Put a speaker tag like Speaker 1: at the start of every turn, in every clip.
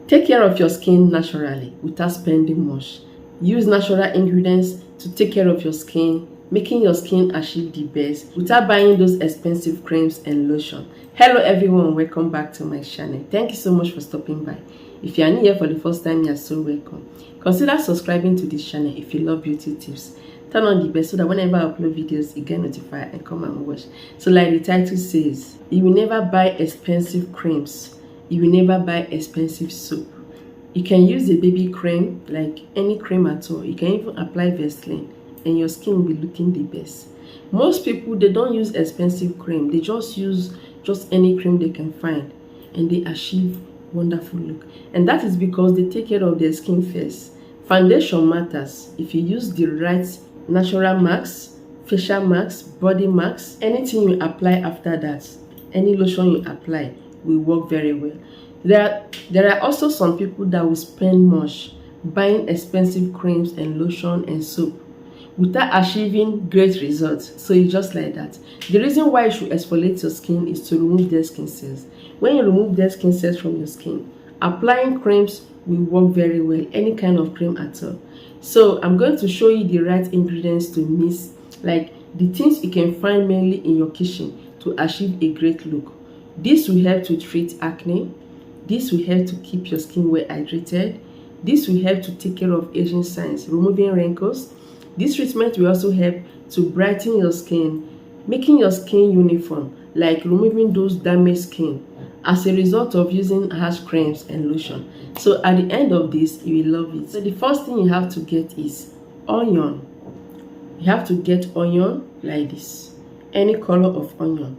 Speaker 1: Take care of your skin naturally without spending much. Use natural ingredients to take care of your skin, making your skin achieve the best without buying those expensive creams and lotion. Hello everyone, welcome back to my channel. Thank you so much for stopping by. If you are new here for the first time, you are so welcome. Consider subscribing to this channel if you love beauty tips. Turn on the bell so that whenever I upload videos, you get notified and come and watch. So like the title says, you will never buy expensive creams. You will never buy expensive soap. You can use a baby cream, like any cream at all. You can even apply Vaseline and your skin will be looking the best. Most people, they don't use expensive cream. They just use any cream they can find and they achieve wonderful look. And that is because they take care of their skin first. Foundation matters. If you use the right natural masks, facial masks, body masks, anything you apply after that, any lotion you apply will work very well. There are also some people that will spend much buying expensive creams and lotion and soap without achieving great results. So it's just like that. The reason why you should exfoliate your skin is to remove dead skin cells. When you remove dead skin cells from your skin, applying creams will work very well, any kind of cream at all. So I'm going to show you the right ingredients to mix, like the things you can find mainly in your kitchen to achieve a great look. This will help to treat acne. This will help to keep your skin well hydrated. This will help to take care of aging signs, removing wrinkles. This treatment will also help to brighten your skin, making your skin uniform, like removing those damaged skin as a result of using harsh creams and lotion. So at the end of this, you will love it. So the first thing you have to get is onion. You have to get onion like this, any color of onion.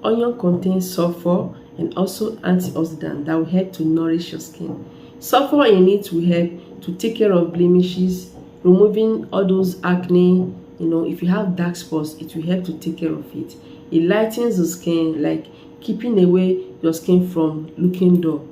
Speaker 1: Onion contains sulfur and also antioxidant that will help to nourish your skin. Sulfur in it will help to take care of blemishes, removing all those acne. If you have dark spots, it will help to take care of it. It lightens the skin, like keeping away your skin from looking dull.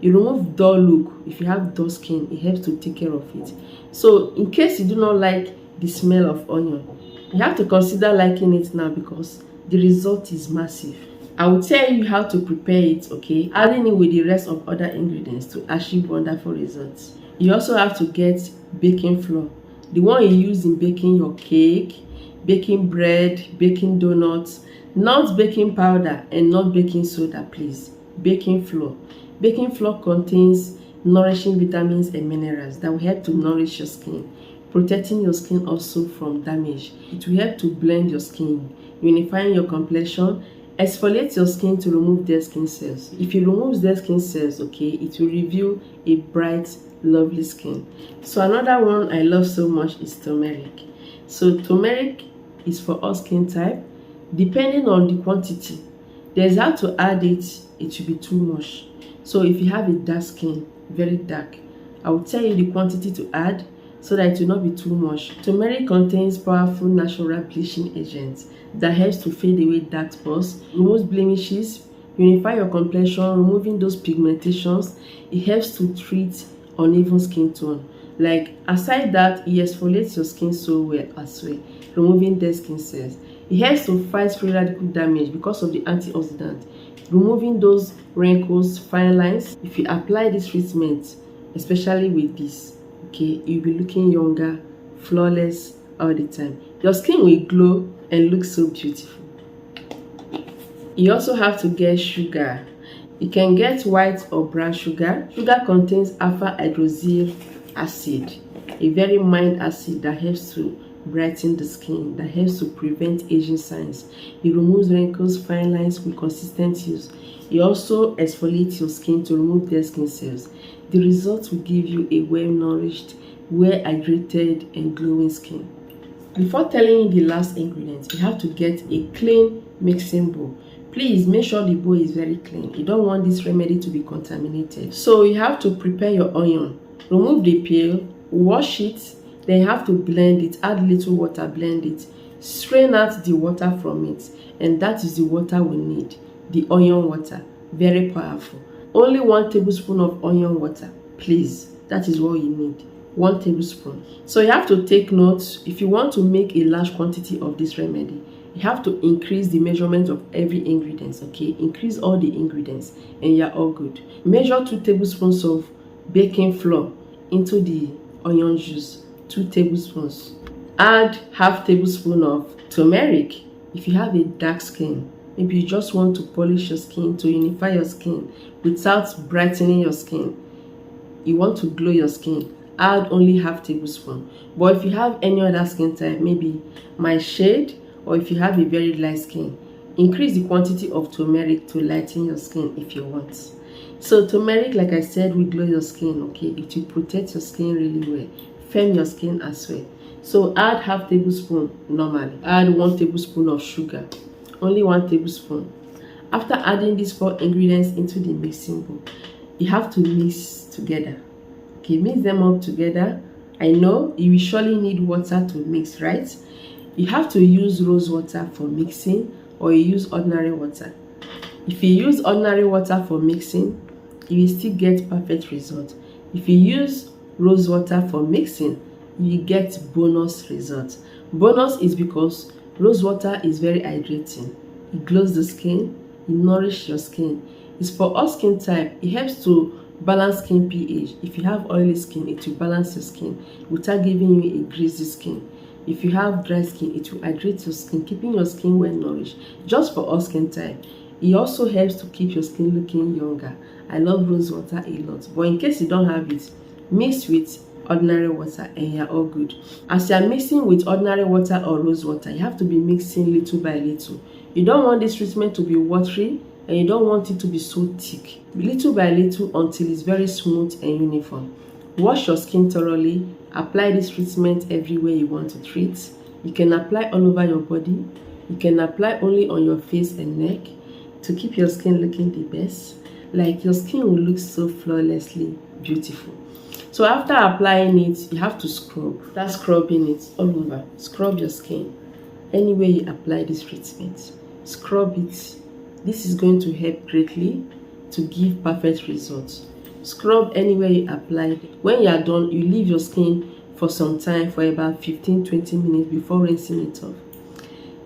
Speaker 1: You remove dull look. If you have dull skin, it helps to take care of it. So in case you do not like the smell of onion, you have to consider liking it now because the result is massive. I will tell you how to prepare it, okay? Adding it with the rest of other ingredients to achieve wonderful results. You also have to get baking flour, the one you use in baking your cake, baking bread, baking donuts, not baking powder and not baking soda, please. Baking flour. Baking flour contains nourishing vitamins and minerals that will help to nourish your skin, protecting your skin also from damage. It will help to blend your skin, unifying your complexion. Exfoliate your skin to remove dead skin cells. If you remove dead skin cells, okay, it will reveal a bright, lovely skin. So another one I love so much is turmeric. So turmeric is for all skin type. Depending on the quantity, there's how to add it. It should be too much. So if you have a dark skin, very dark, I will tell you the quantity to add so that it will not be too much. Turmeric contains powerful natural bleaching agents that helps to fade away dark spots, removes blemishes, unify your complexion, removing those pigmentations. It helps to treat uneven skin tone. Like aside that, it exfoliates your skin so well as well, removing dead skin cells. It helps to fight free radical damage because of the antioxidant, removing those wrinkles, fine lines. If you apply this treatment, especially with this, okay, you'll be looking younger, flawless all the time. Your skin will glow and look so beautiful. You also have to get sugar. You can get white or brown sugar. Sugar contains alpha hydroxyl acid, a very mild acid that helps to brighten the skin, that helps to prevent aging signs. It removes wrinkles, fine lines with consistent use. It also exfoliates your skin to remove dead skin cells. The result will give you a well-nourished, well-hydrated and glowing skin. Before telling you the last ingredient, you have to get a clean mixing bowl. Please make sure the bowl is very clean. You don't want this remedy to be contaminated. So you have to prepare your onion. Remove the peel, wash it, then you have to blend it. Add little water, blend it. Strain out the water from it. And that is the water we need. The onion water. Very powerful. Only 1 tablespoon of onion water. Please, that is what you need. 1 tablespoon. So you have to take notes. If you want to make a large quantity of this remedy, you have to increase the measurement of every ingredient, okay? Increase all the ingredients and you're all good. Measure 2 tablespoons of baking flour into the onion juice, 2 tablespoons. Add half tablespoon of turmeric. If you have a dark skin, maybe you just want to polish your skin, to unify your skin without brightening your skin, you want to glow your skin, add only half tablespoon. But if you have any other skin type, maybe my shade, or if you have a very light skin, increase the quantity of turmeric to lighten your skin if you want. So turmeric, like I said, will glow your skin, okay? It will protect your skin really well, firm your skin as well. So add half tablespoon normally. Add 1 tablespoon of sugar, only 1 tablespoon. After adding these 4 ingredients into the mixing bowl, you have to mix together. Okay, mix them up together. I know you will surely need water to mix, right? You have to use rose water for mixing, or you use ordinary water. If you use ordinary water for mixing, you will still get perfect result. If you use rose water for mixing, you get bonus results. Bonus is because rose water is very hydrating. It glows the skin, it nourishes your skin. It's for all skin type. It helps to balance skin pH. If you have oily skin, it will balance your skin without giving you a greasy skin. If you have dry skin, it will hydrate your skin, keeping your skin well nourished. Just for all skin type. It also helps to keep your skin looking younger. I love rose water a lot. But in case you don't have it, mix with ordinary water and you're all good. As you're mixing with ordinary water or rose water, you have to be mixing little by little. You don't want this treatment to be watery, and you don't want it to be so thick. Little by little until it's very smooth and uniform. Wash your skin thoroughly. Apply this treatment everywhere you want to treat. You can apply all over your body. You can apply only on your face and neck to keep your skin looking the best. Like your skin will look so flawlessly beautiful. So after applying it, you have to scrub. After scrubbing it all over, scrub your skin. Anywhere you apply this treatment, scrub it. This is going to help greatly to give perfect results. Scrub anywhere you apply. When you are done, you leave your skin for some time, for about 15-20 minutes before rinsing it off.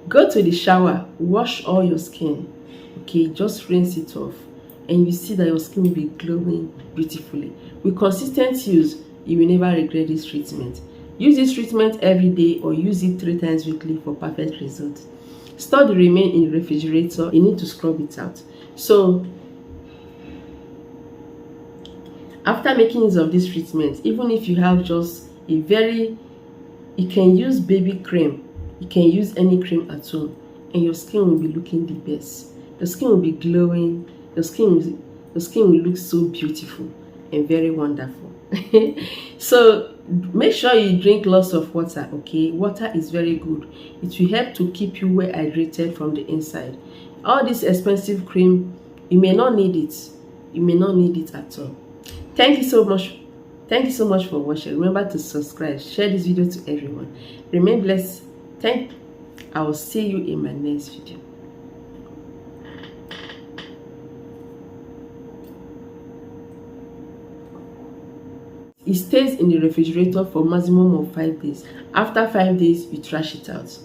Speaker 1: Go to the shower, wash all your skin. Okay, just rinse it off, and you see that your skin will be glowing beautifully. With consistent use, you will never regret this treatment. Use this treatment every day or use it 3 times weekly for perfect results. Store the remain in the refrigerator. You need to scrub it out. So after making use of this treatment, even if you have just a you can use baby cream, you can use any cream at home, and your skin will be looking the best. The skin will be glowing. Your skin will look so beautiful and very wonderful. So make sure you drink lots of water, okay? Water is very good. It will help to keep you well hydrated from the inside. All this expensive cream, you may not need it. You may not need it at all. Thank you so much. Thank you so much for watching. Remember to subscribe, share this video to everyone. Remain blessed. I will see you in my next video. It stays in the refrigerator for maximum of 5 days. After 5 days, you trash it out.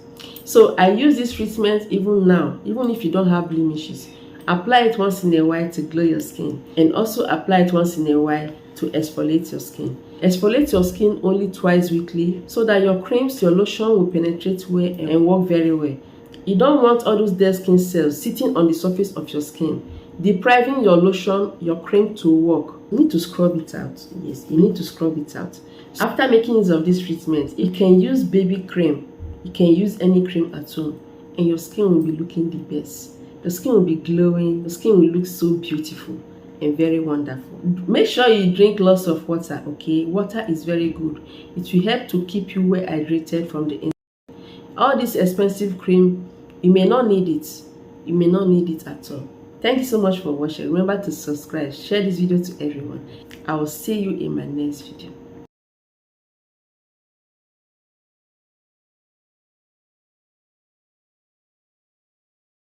Speaker 1: So I use this treatment even now, even if you don't have blemishes. Apply it once in a while to glow your skin, and also apply it once in a while to exfoliate your skin. Exfoliate your skin only twice weekly so that your creams, your lotion will penetrate well and work very well. You don't want all those dead skin cells sitting on the surface of your skin, depriving your lotion, your cream to work. You need to scrub it out. Yes, you need to scrub it out. After making use of this treatment, you can use baby cream. You can use any cream at home, and your skin will be looking the best. The skin will be glowing. The skin will look so beautiful and very wonderful. Make sure you drink lots of water, okay? Water is very good. It will help to keep you well hydrated from the inside. All this expensive cream, you may not need it. You may not need it at all. Thank you so much for watching. Remember to subscribe, share this video to everyone. I will see you in my next video.